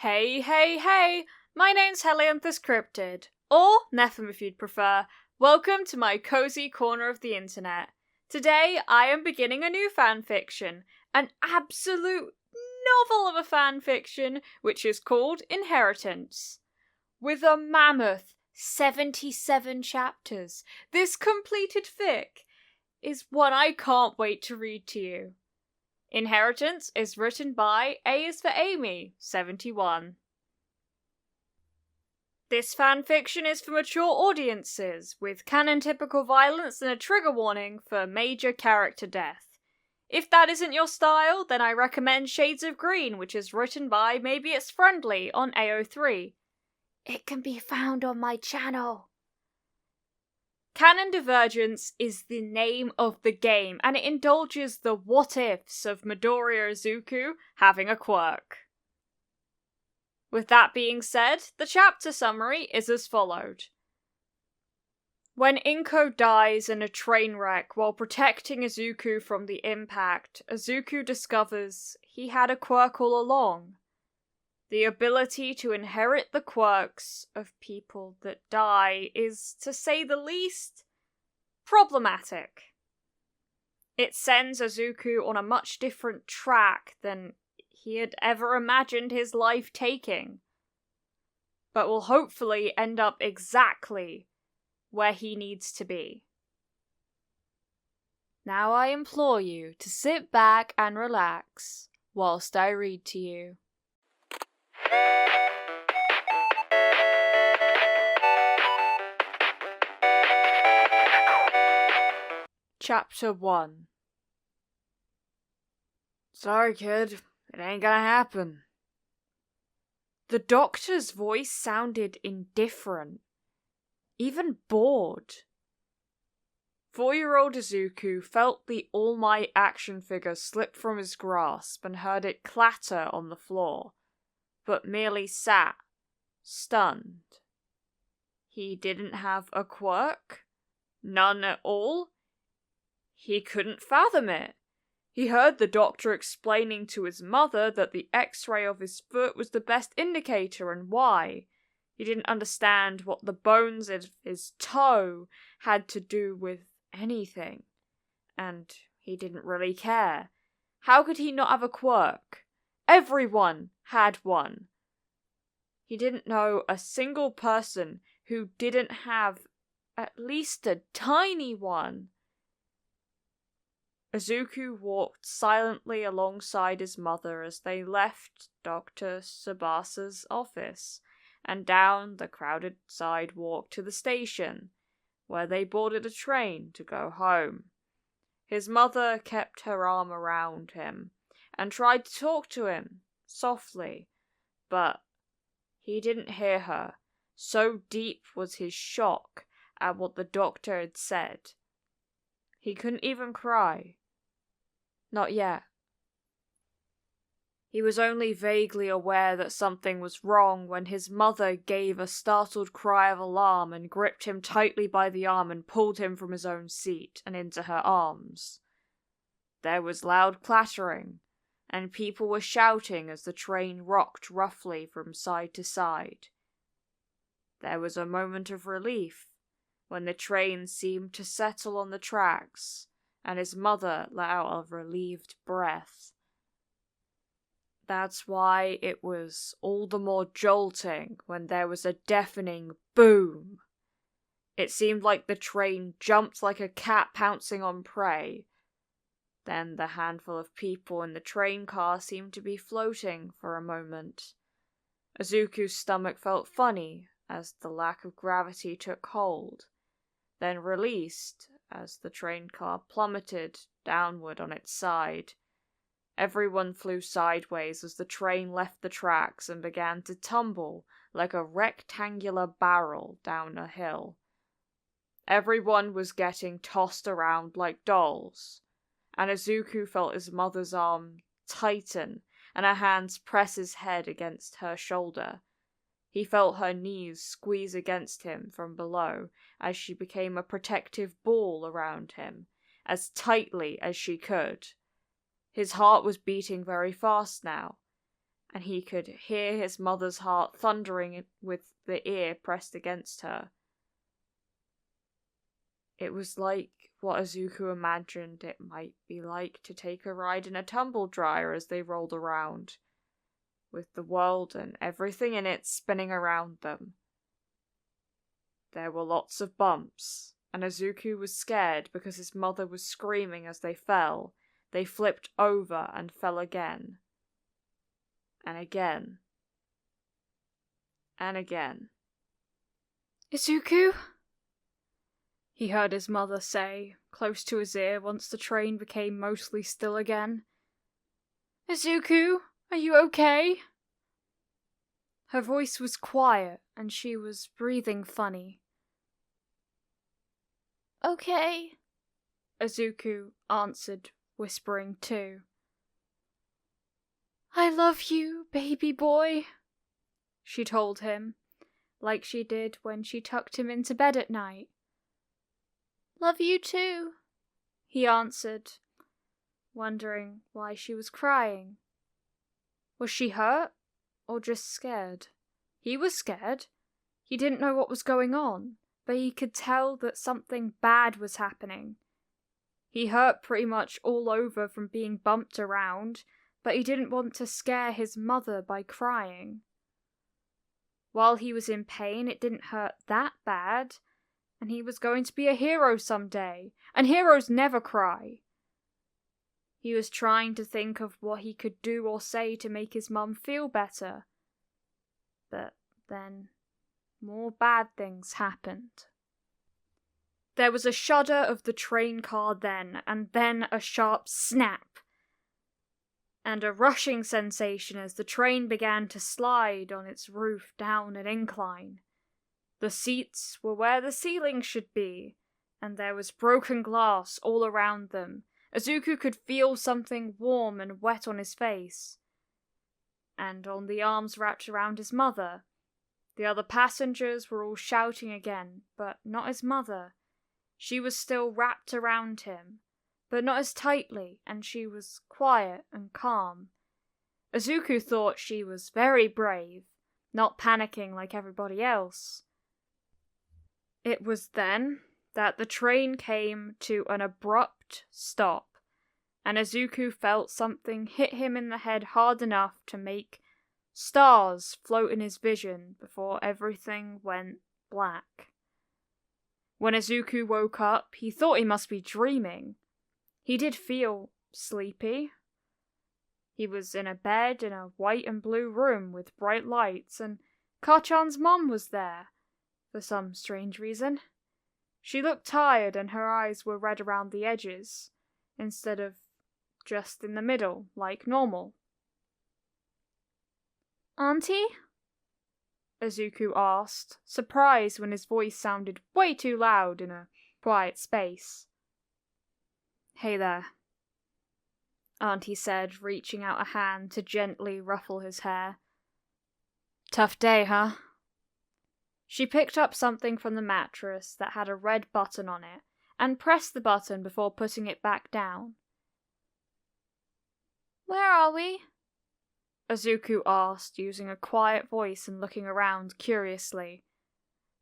Hey, my name's helianthuscryptid, or Nephilim if you'd prefer. Welcome to my cozy corner of the internet. Today I am beginning a new fanfiction, an absolute novel of a fanfiction, which is called Inheritance. With a mammoth 77 chapters, this completed fic is one I can't wait to read to you. Inheritance is written by A is for Amy, 71. This fanfiction is for mature audiences, with canon-typical violence and a trigger warning for major character death. If that isn't your style, then I recommend Shades of Green, which is written by Maybe It's Friendly on AO3. It can be found on my channel. Canon Divergence is the name of the game, and it indulges the what-ifs of Midoriya Izuku having a quirk. With that being said, the chapter summary is as followed. When Inko dies in a train wreck while protecting Izuku from the impact, Izuku discovers he had a quirk all along. The ability to inherit the quirks of people that die is, to say the least, problematic. It sends Izuku on a much different track than he had ever imagined his life taking, but will hopefully end up exactly where he needs to be. Now I implore you to sit back and relax whilst I read to you. Chapter 1. Sorry, kid. It ain't gonna happen. The doctor's voice sounded indifferent, even bored. 4-year-old Izuku felt the All Might action figure slip from his grasp and heard it clatter on the floor, but merely sat, stunned. He didn't have a quirk? None at all? He couldn't fathom it. He heard the doctor explaining to his mother that the X-ray of his foot was the best indicator and why. He didn't understand what the bones of his toe had to do with anything. And he didn't really care. How could he not have a quirk? Everyone had one. He didn't know a single person who didn't have at least a tiny one. Izuku walked silently alongside his mother as they left Dr. Tsubasa's office and down the crowded sidewalk to the station, where they boarded a train to go home. His mother kept her arm around him and tried to talk to him softly, but he didn't hear her. So deep was his shock at what the doctor had said. He couldn't even cry. Not yet. He was only vaguely aware that something was wrong when his mother gave a startled cry of alarm and gripped him tightly by the arm and pulled him from his own seat and into her arms. There was loud clattering, and people were shouting as the train rocked roughly from side to side. There was a moment of relief when the train seemed to settle on the tracks, and his mother let out a relieved breath. That's why it was all the more jolting when there was a deafening boom. It seemed like the train jumped like a cat pouncing on prey. Then the handful of people in the train car seemed to be floating for a moment. Izuku's stomach felt funny as the lack of gravity took hold, then released as the train car plummeted downward on its side. Everyone flew sideways as the train left the tracks and began to tumble like a rectangular barrel down a hill. Everyone was getting tossed around like dolls, and Izuku felt his mother's arm tighten and her hands press his head against her shoulder. He felt her knees squeeze against him from below as she became a protective ball around him, as tightly as she could. His heart was beating very fast now, and he could hear his mother's heart thundering with the ear pressed against her. It was like what Izuku imagined it might be like to take a ride in a tumble dryer as they rolled around, with the world and everything in it spinning around them. There were lots of bumps, and Izuku was scared because his mother was screaming as they fell. They flipped over and fell again. And again. And again. "Izuku?" he heard his mother say, close to his ear once the train became mostly still again. "Izuku, are you okay?" Her voice was quiet, and she was breathing funny. "Okay," Izuku answered, whispering too. "I love you, baby boy," she told him, like she did when she tucked him into bed at night. "Love you too," he answered, wondering why she was crying. Was she hurt, or just scared? He was scared. He didn't know what was going on, but he could tell that something bad was happening. He hurt pretty much all over from being bumped around, but he didn't want to scare his mother by crying. While he was in pain, it didn't hurt that bad, and he was going to be a hero someday, and heroes never cry. He was trying to think of what he could do or say to make his mum feel better. But then, more bad things happened. There was a shudder of the train car then, and then a sharp snap, and a rushing sensation as the train began to slide on its roof down an incline. The seats were where the ceiling should be, and there was broken glass all around them. Izuku could feel something warm and wet on his face, and on the arms wrapped around his mother. The other passengers were all shouting again, but not his mother. She was still wrapped around him, but not as tightly, and she was quiet and calm. Izuku thought she was very brave, not panicking like everybody else. It was then that the train came to an abrupt stop, and Izuku felt something hit him in the head hard enough to make stars float in his vision before everything went black. When Izuku woke up, he thought he must be dreaming. He did feel sleepy. He was in a bed in a white and blue room with bright lights, and Kachan's mom was there, for some strange reason. She looked tired and her eyes were red around the edges, instead of just in the middle, like normal. "Auntie?" Izuku asked, surprised when his voice sounded way too loud in a quiet space. "Hey there," Auntie said, reaching out a hand to gently ruffle his hair. "Tough day, huh?" She picked up something from the mattress that had a red button on it, and pressed the button before putting it back down. "Where are we?" Izuku asked, using a quiet voice and looking around curiously.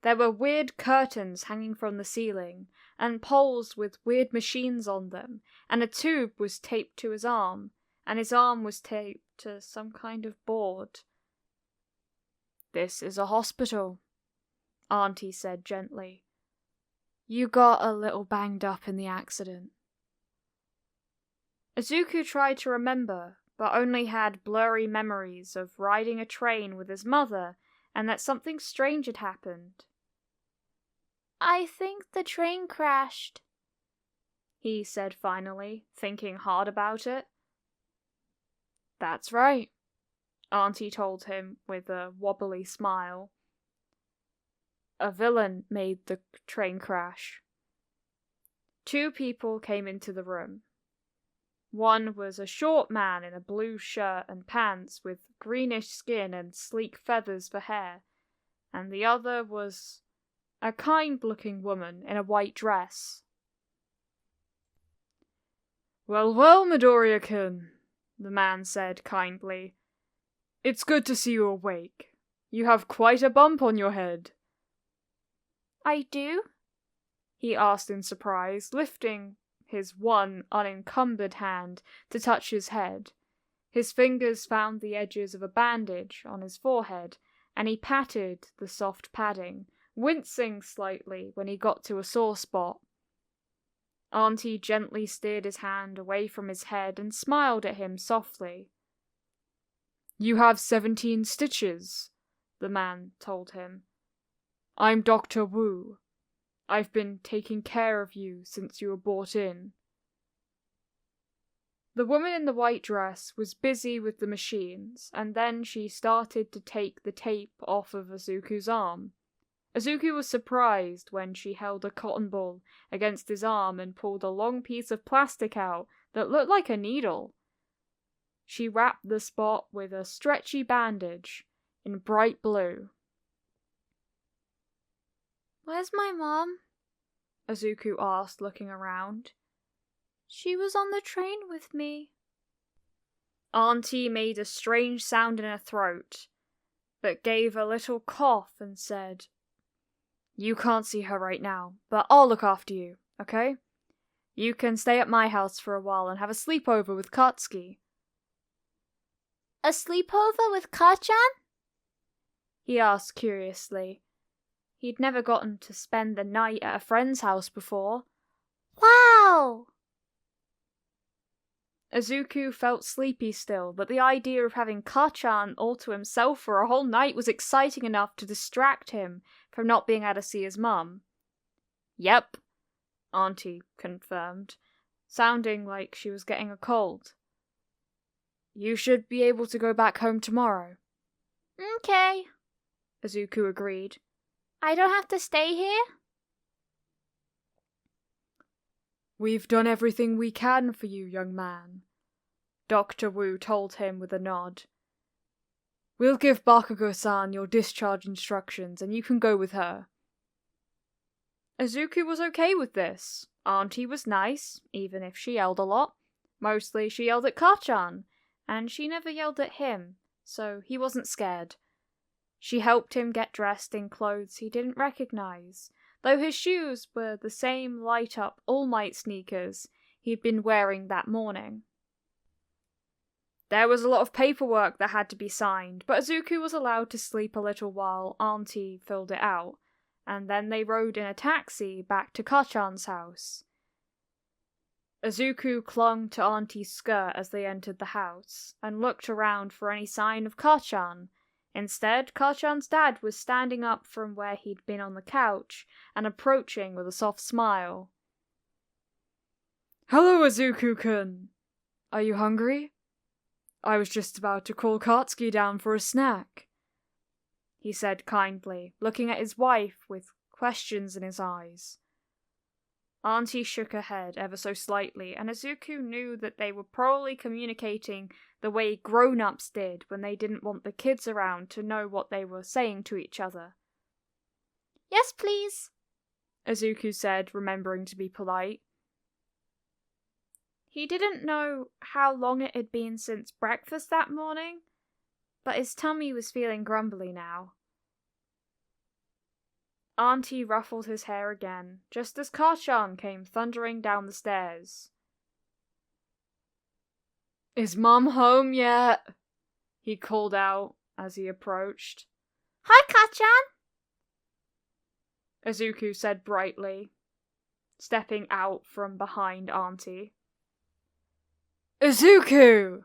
There were weird curtains hanging from the ceiling, and poles with weird machines on them, and a tube was taped to his arm, and his arm was taped to some kind of board. "This is a hospital," Auntie said gently. "You got a little banged up in the accident." Izuku tried to remember, but only had blurry memories of riding a train with his mother and that something strange had happened. "I think the train crashed," he said finally, thinking hard about it. "That's right," Auntie told him with a wobbly smile. "A villain made the train crash." Two people came into the room. One was a short man in a blue shirt and pants with greenish skin and sleek feathers for hair, and the other was a kind-looking woman in a white dress. Well, Midoriya-kun," the man said kindly. It's good to see you awake. You have quite a bump on your head. I do? He asked in surprise, lifting his one unencumbered hand to touch his head. His fingers found the edges of a bandage on his forehead, and he patted the soft padding, wincing slightly when he got to a sore spot. Auntie gently steered his hand away from his head and smiled at him softly. You have 17 stitches, the man told him. I'm Dr. Wu. I've been taking care of you since you were brought in. The woman in the white dress was busy with the machines, and then she started to take the tape off of Izuku's arm. Izuku was surprised when she held a cotton ball against his arm and pulled a long piece of plastic out that looked like a needle. She wrapped the spot with a stretchy bandage in bright blue. Where's my mom? Izuku asked, looking around. She was on the train with me. Auntie made a strange sound in her throat, but gave a little cough and said, You can't see her right now, but I'll look after you, okay? You can stay at my house for a while and have a sleepover with Katsuki. A sleepover with Ka-chan? He asked curiously. He'd never gotten to spend the night at a friend's house before. Wow! Izuku felt sleepy still, but the idea of having Ka-chan all to himself for a whole night was exciting enough to distract him from not being able to see his mum. Yep, Auntie confirmed, sounding like she was getting a cold. You should be able to go back home tomorrow. Okay, Izuku agreed. I don't have to stay here? We've done everything we can for you, young man, Dr. Wu told him with a nod. We'll give Bakugo-san your discharge instructions and you can go with her. Izuku was okay with this. Auntie was nice, even if she yelled a lot. Mostly she yelled at Ka-chan, and she never yelled at him, so he wasn't scared. She helped him get dressed in clothes he didn't recognize, though his shoes were the same light-up All Might sneakers he'd been wearing that morning. There was a lot of paperwork that had to be signed, but Izuku was allowed to sleep a little while Auntie filled it out, and then they rode in a taxi back to Ka-chan's house. Izuku clung to Auntie's skirt as they entered the house, and looked around for any sign of Ka-chan. Instead, Ka-chan's dad was standing up from where he'd been on the couch and approaching with a soft smile. Hello, Izuku-kun! Are you hungry? I was just about to call Katsuki down for a snack, he said kindly, looking at his wife with questions in his eyes. Auntie shook her head ever so slightly, and Izuku knew that they were probably communicating the way grown-ups did when they didn't want the kids around to know what they were saying to each other. Yes, please, Izuku said, remembering to be polite. He didn't know how long it had been since breakfast that morning, but his tummy was feeling grumbly now. Auntie ruffled his hair again, just as Ka-chan came thundering down the stairs. Is Mum home yet? He called out as he approached. Hi, Ka-chan! Izuku said brightly, stepping out from behind Auntie. Izuku!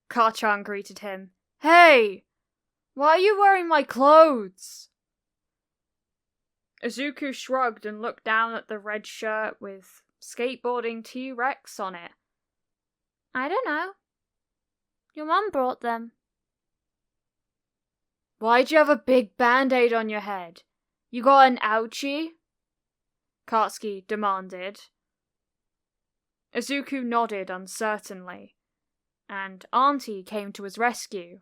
Ka-chan greeted him. Hey! Why are you wearing my clothes? Izuku shrugged and looked down at the red shirt with skateboarding T-Rex on it. I don't know. Your mum brought them. Why'd you have a big band-aid on your head? You got an ouchie? Katsuki demanded. Izuku nodded uncertainly, and Auntie came to his rescue.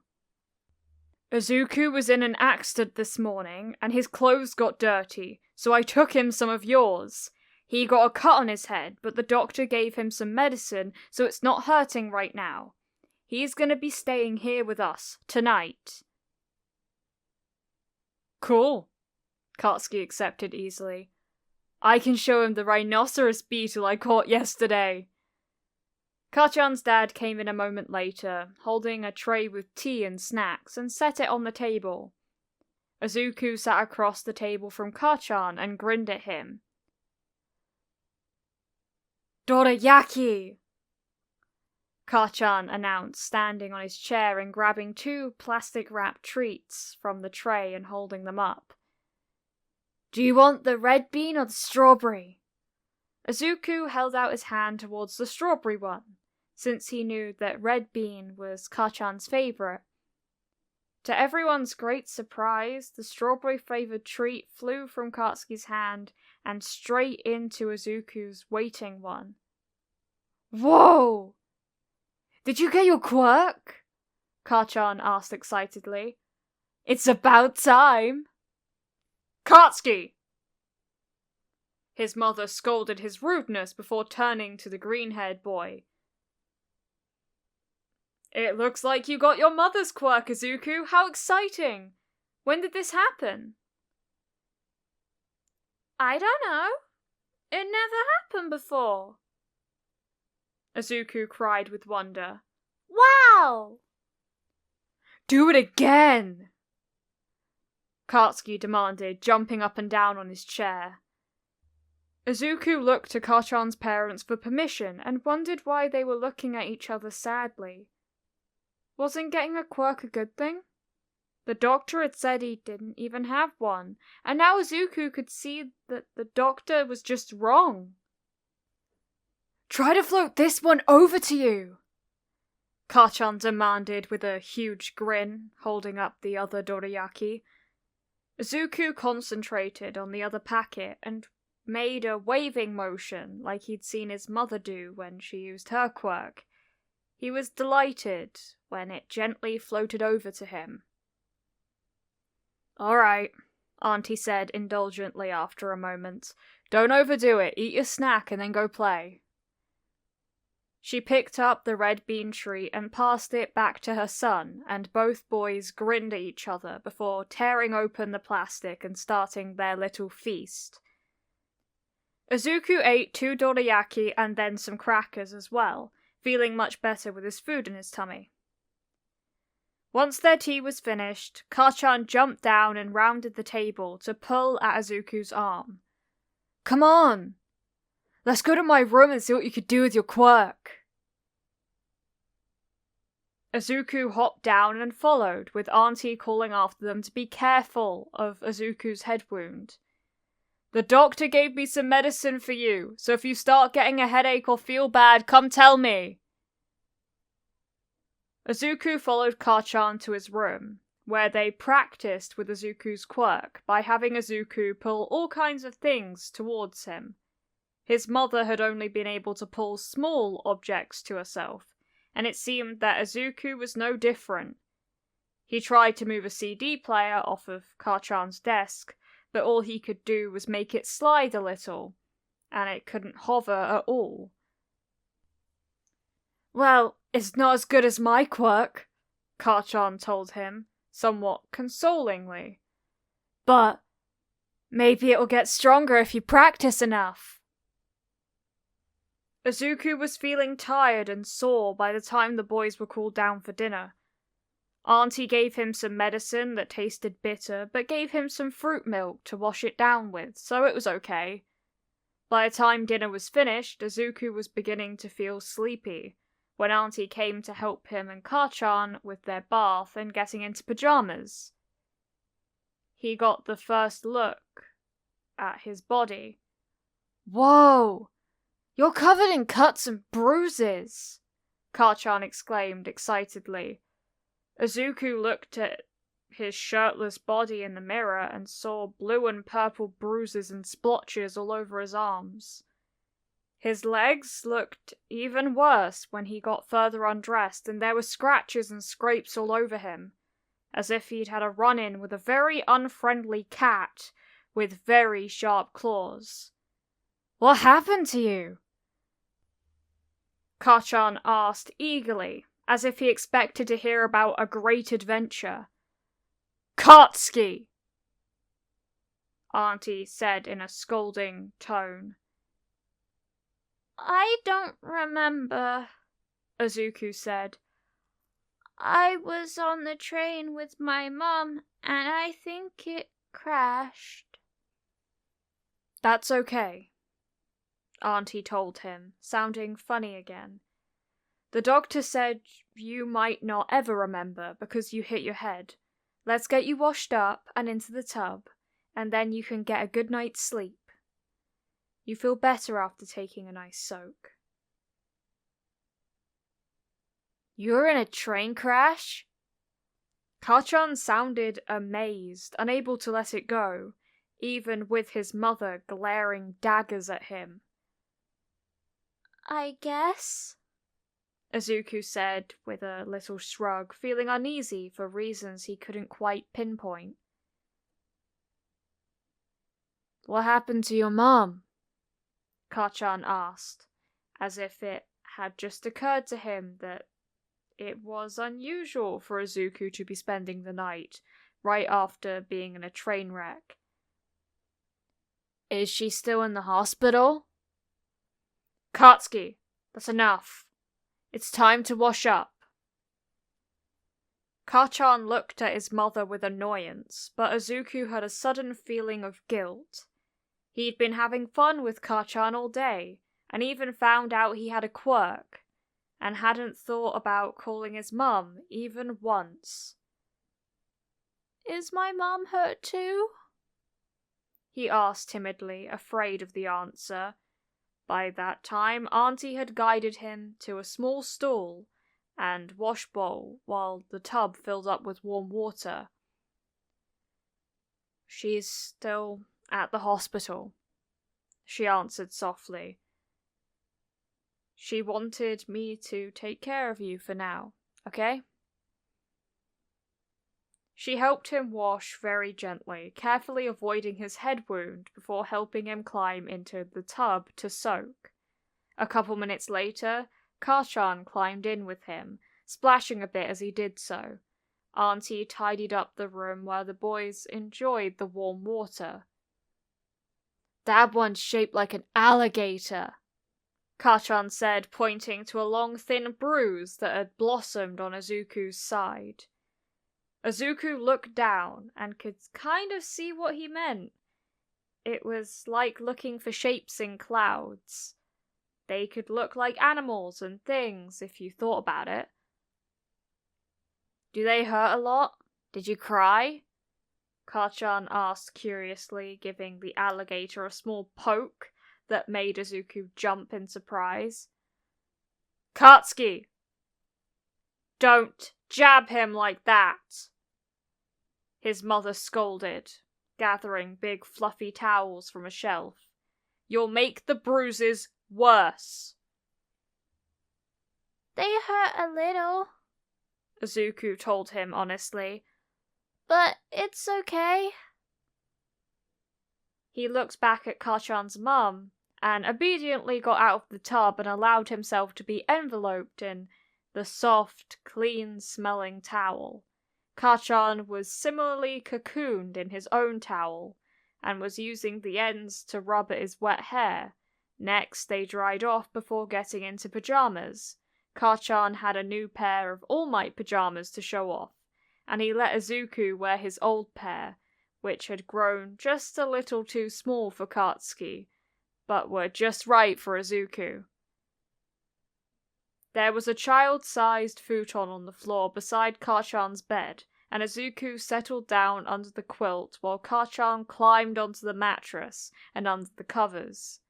Izuku was in an accident this morning, and his clothes got dirty, so I took him some of yours. He got a cut on his head, but the doctor gave him some medicine, so it's not hurting right now. He's gonna be staying here with us tonight. Cool, Katsuki accepted easily. I can show him the rhinoceros beetle I caught yesterday. Kachan's dad came in a moment later, holding a tray with tea and snacks, and set it on the table. Izuku sat across the table from Kachan and grinned at him. Dorayaki! Kachan announced, standing on his chair and grabbing 2 plastic-wrapped treats from the tray and holding them up. Do you want the red bean or the strawberry? Izuku held out his hand towards the strawberry one, since he knew that red bean was Kachan's favourite. To everyone's great surprise, the strawberry-flavoured treat flew from Katsuki's hand and straight into Izuku's waiting one. Whoa! Did you get your quirk? Kachan asked excitedly. It's about time! Katsuki! His mother scolded his rudeness before turning to the green-haired boy. It looks like you got your mother's quirk, Izuku. How exciting! When did this happen? I don't know. It never happened before. Izuku cried with wonder. Wow! Do it again! Katsuki demanded, jumping up and down on his chair. Izuku looked to Kachan's parents for permission and wondered why they were looking at each other sadly. Wasn't getting a quirk a good thing? The doctor had said he didn't even have one, and now Izuku could see that the doctor was just wrong. Try to float this one over to you, Kachan demanded with a huge grin, holding up the other dorayaki. Izuku concentrated on the other packet and made a waving motion like he'd seen his mother do when she used her quirk. He was delighted when it gently floated over to him. All right, Auntie said indulgently after a moment. Don't overdo it. Eat your snack and then go play. She picked up the red bean treat and passed it back to her son, and both boys grinned at each other before tearing open the plastic and starting their little feast. Izuku ate 2 dorayaki and then some crackers as well, feeling much better with his food in his tummy. Once their tea was finished, Kachan jumped down and rounded the table to pull at Izuku's arm. Come on! Let's go to my room and see what you could do with your quirk. Izuku hopped down and followed, with Auntie calling after them to be careful of Izuku's head wound. The doctor gave me some medicine for you, so if you start getting a headache or feel bad, come tell me. Izuku followed Kachan to his room, where they practiced with Izuku's quirk by having Izuku pull all kinds of things towards him. His mother had only been able to pull small objects to herself, and it seemed that Izuku was no different. He tried to move a CD player off of Kachan's desk, but all he could do was make it slide a little, and it couldn't hover at all. Well, it's not as good as my quirk, Kachan told him, somewhat consolingly. But maybe it'll get stronger if you practice enough. Izuku was feeling tired and sore by the time the boys were called down for dinner. Auntie gave him some medicine that tasted bitter, but gave him some fruit milk to wash it down with, so it was okay. By the time dinner was finished, Izuku was beginning to feel sleepy, when Auntie came to help him and Kachan with their bath and getting into pajamas. He got the first look at his body. Whoa! You're covered in cuts and bruises, Kachan exclaimed excitedly. Izuku looked at his shirtless body in the mirror and saw blue and purple bruises and splotches all over his arms. His legs looked even worse when he got further undressed, and there were scratches and scrapes all over him, as if he'd had a run-in with a very unfriendly cat with very sharp claws. What happened to you? Kachan asked eagerly, as if he expected to hear about a great adventure. "Katsuki!" Auntie said in a scolding tone. "I don't remember," Izuku said. "I was on the train with my mom, and I think it crashed." "That's okay," Auntie told him, sounding funny again. "The doctor said you might not ever remember because you hit your head. Let's get you washed up and into the tub, and then you can get a good night's sleep. You feel better after taking a nice soak." "You're in a train crash?" Kachan sounded amazed, unable to let it go, even with his mother glaring daggers at him. "I guess," Izuku said with a little shrug, feeling uneasy for reasons he couldn't quite pinpoint. "What happened to your mom?" Kachan asked, as if it had just occurred to him that it was unusual for Izuku to be spending the night right after being in a train wreck. "Is she still in the hospital?" "Katsuki, that's enough. It's time to wash up." Kachan looked at his mother with annoyance, but Izuku had a sudden feeling of guilt. He'd been having fun with Kachan all day, and even found out he had a quirk, and hadn't thought about calling his mum even once. "Is my mom hurt too?" he asked timidly, afraid of the answer. By that time, Auntie had guided him to a small stool and wash bowl while the tub filled up with warm water. "She's still at the hospital," she answered softly. "She wanted me to take care of you for now, okay?" She helped him wash very gently, carefully avoiding his head wound before helping him climb into the tub to soak. A couple minutes later, Kachan climbed in with him, splashing a bit as he did so. Auntie tidied up the room where the boys enjoyed the warm water. "That one's shaped like an alligator," Kachan said, pointing to a long thin bruise that had blossomed on Izuku's side. Izuku looked down and could kind of see what he meant. It was like looking for shapes in clouds. They could look like animals and things if you thought about it. "Do they hurt a lot? Did you cry?" Kachan asked curiously, giving the alligator a small poke that made Izuku jump in surprise. "Katsuki! Don't jab him like that!" his mother scolded, gathering big fluffy towels from a shelf. "You'll make the bruises worse." "They hurt a little," Izuku told him honestly. "But it's okay." He looked back at Kachan's mum and obediently got out of the tub and allowed himself to be enveloped in the soft, clean-smelling towel. Kachan was similarly cocooned in his own towel and was using the ends to rub at his wet hair. Next, they dried off before getting into pajamas. Kachan had a new pair of All Might pajamas to show off, and he let Izuku wear his old pair, which had grown just a little too small for Katsuki, but were just right for Izuku. There was a child-sized futon on the floor beside Kachan's bed, and Izuku settled down under the quilt while Kachan climbed onto the mattress and under the covers.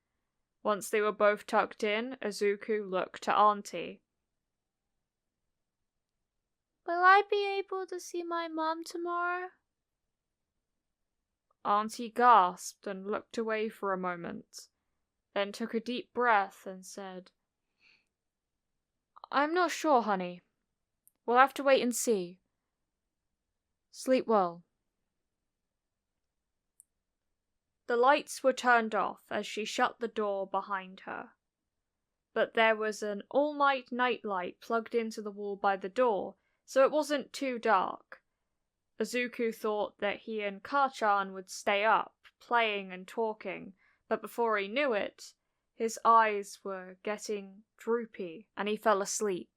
Once they were both tucked in, Izuku looked to Auntie. "Will I be able to see my mom tomorrow?" Auntie gasped and looked away for a moment, then took a deep breath and said, "I'm not sure, honey. We'll have to wait and see. Sleep well." The lights were turned off as she shut the door behind her. but there was an All Might nightlight plugged into the wall by the door, so it wasn't too dark. Izuku thought that he and Kachan would stay up, playing and talking, but before he knew it, his eyes were getting droopy and he fell asleep.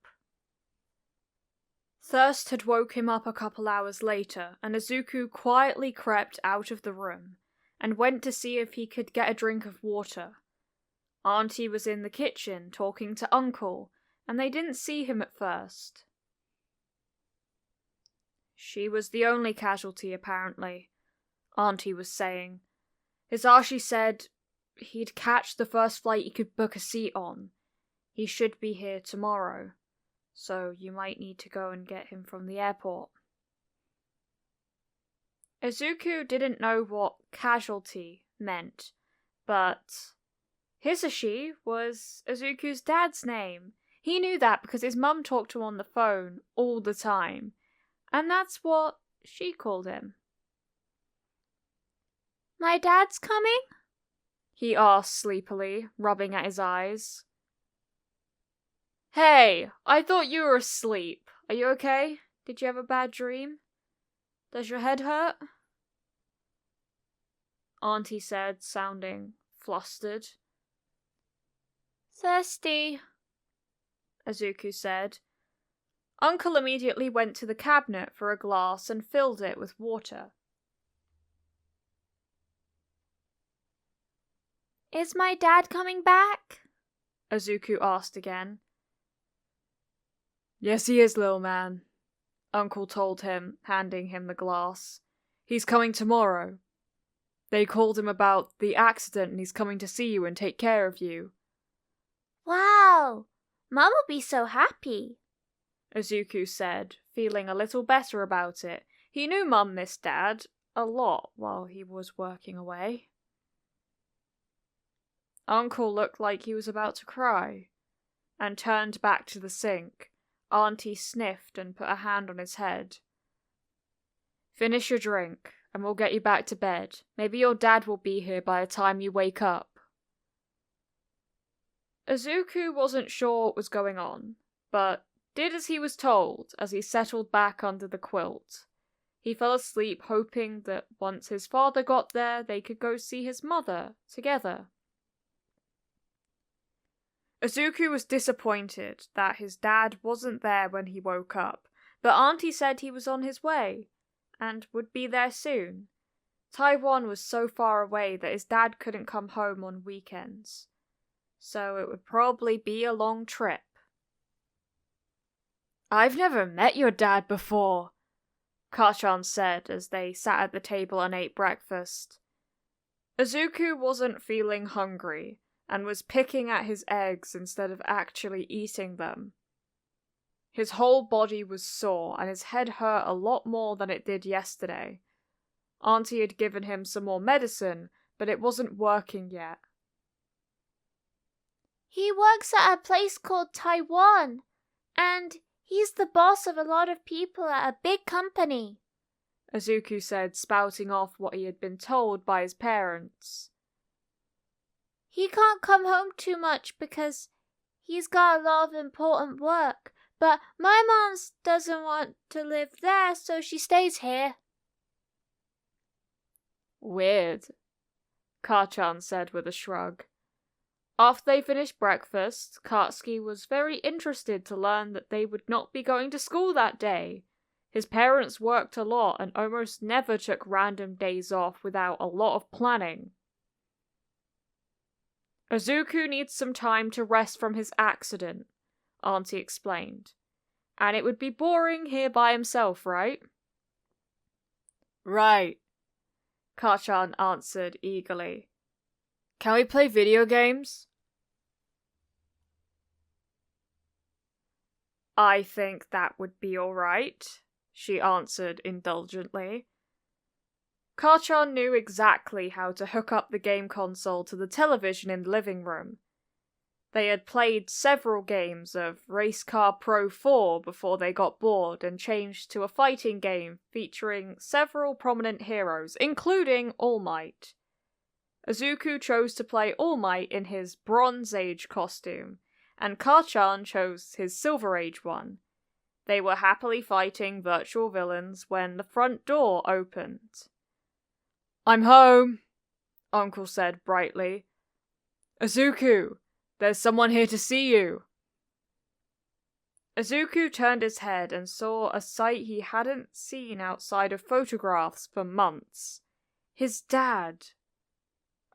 Thirst had woke him up a couple hours later, and Izuku quietly crept out of the room and went to see if he could get a drink of water. Auntie was in the kitchen talking to Uncle, and they didn't see him at first. She was the only casualty, apparently, Auntie was saying. Hisashi said he'd catch the first flight he could book a seat on. He should be here tomorrow, so you might need to go and get him from the airport. Izuku didn't know what casualty meant, but Hisashi was Izuku's dad's name. He knew that because his mum talked to him on the phone all the time, and that's what she called him. My dad's coming? He asked sleepily, rubbing at his eyes. Hey, I thought you were asleep. Are you okay? Did you have a bad dream? Does your head hurt? Auntie said, sounding flustered. Thirsty, Izuku said. Uncle immediately went to the cabinet for a glass and filled it with water. Is my dad coming back? Izuku asked again. Yes, he is, little man, Uncle told him, handing him the glass. He's coming tomorrow. They called him about the accident and he's coming to see you and take care of you. Wow! Mum will be so happy, Izuku said, feeling a little better about it. He knew Mum missed Dad a lot while he was working away. Uncle looked like he was about to cry, and turned back to the sink. Auntie sniffed and put a hand on his head. Finish your drink, and we'll get you back to bed. Maybe your dad will be here by the time you wake up. Izuku wasn't sure what was going on, but did as he was told as he settled back under the quilt. He fell asleep hoping that once his father got there, they could go see his mother together. Izuku was disappointed that his dad wasn't there when he woke up, but Auntie said he was on his way, and would be there soon. Taiwan was so far away that his dad couldn't come home on weekends, so it would probably be a long trip. I've never met your dad before, Kachan said as they sat at the table and ate breakfast. Izuku wasn't feeling hungry, and was picking at his eggs instead of actually eating them. His whole body was sore, and his head hurt a lot more than it did yesterday. Auntie had given him some more medicine, but it wasn't working yet. He works at a place called Taiwan, and he's the boss of a lot of people at a big company, Izuku said, spouting off what he had been told by his parents. He can't come home too much because he's got a lot of important work, but my mom doesn't want to live there, so she stays here. Weird, Kachan said with a shrug. After they finished breakfast, Katsuki was very interested to learn that they would not be going to school that day. His parents worked a lot and almost never took random days off without a lot of planning. Izuku needs some time to rest from his accident, Auntie explained. And it would be boring here by himself, right? Right, Kachan answered eagerly. Can we play video games? I think that would be alright, she answered indulgently. Kachan knew exactly how to hook up the game console to the television in the living room. They had played several games of Race Car Pro 4 before they got bored and changed to a fighting game featuring several prominent heroes, including All Might. Izuku chose to play All Might in his Bronze Age costume, and Karchan chose his Silver Age one. They were happily fighting virtual villains when the front door opened. "I'm home," Uncle said brightly. "Izuku, there's someone here to see you." Izuku turned his head and saw a sight he hadn't seen outside of photographs for months. His dad.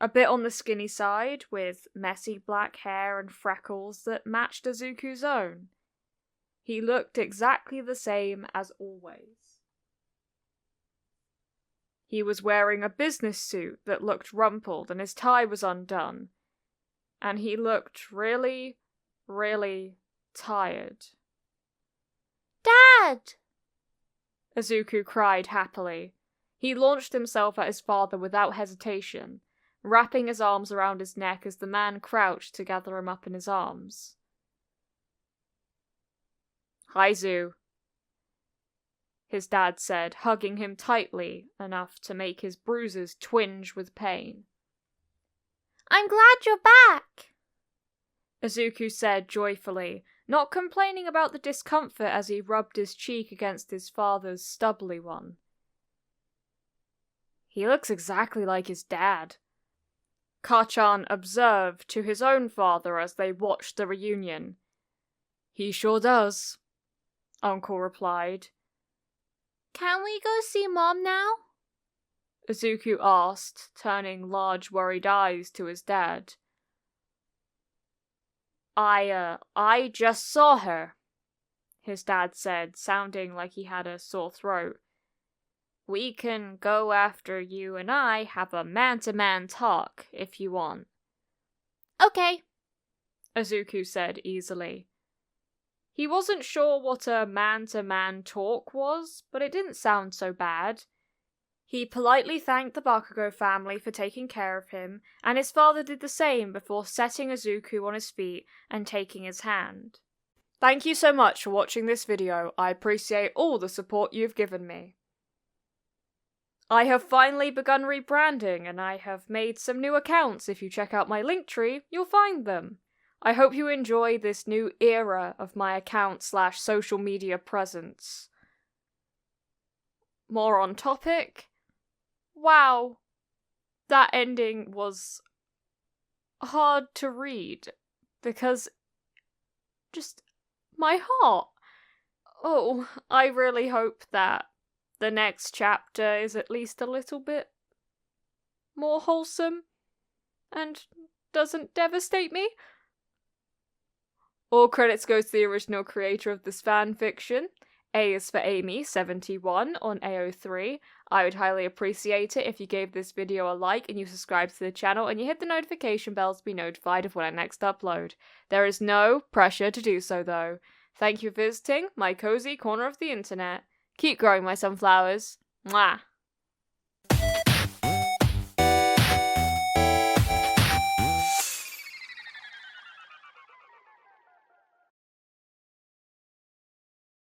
A bit on the skinny side, with messy black hair and freckles that matched Izuku's own. He looked exactly the same as always. He was wearing a business suit that looked rumpled and his tie was undone. And he looked really, really tired. "Dad!" Izuku cried happily. He launched himself at his father without hesitation, wrapping his arms around his neck as the man crouched to gather him up in his arms. "Hi, Zu," his dad said, hugging him tightly enough to make his bruises twinge with pain. "I'm glad you're back," Izuku said joyfully, not complaining about the discomfort as he rubbed his cheek against his father's stubbly one. "He looks exactly like his dad," Karchan observed to his own father as they watched the reunion. "He sure does," Uncle replied. "Can we go see Mom now?" Izuku asked, turning large worried eyes to his dad. I just saw her," his dad said, sounding like he had a sore throat. "We can go after you and I have a man-to-man talk, if you want." "Okay," Izuku said easily. He wasn't sure what a man-to-man talk was, but it didn't sound so bad. He politely thanked the Bakugo family for taking care of him, and his father did the same before setting Izuku on his feet and taking his hand. "Thank you so much for watching this video. I appreciate all the support you've given me. I have finally begun rebranding, and I have made some new accounts. If you check out my Linktree, you'll find them. I hope you enjoy this new era of my account/social media presence." More on topic. Wow, that ending was hard to read because just my heart. Oh, I really hope that the next chapter is at least a little bit more wholesome and doesn't devastate me. All credits go to the original creator of this fanfiction. A is for Amy71 on AO3. I would highly appreciate it if you gave this video a like and you subscribe to the channel and you hit the notification bell to be notified of when I next upload. There is no pressure to do so though. Thank you for visiting my cozy corner of the internet. Keep growing my sunflowers. Mwah!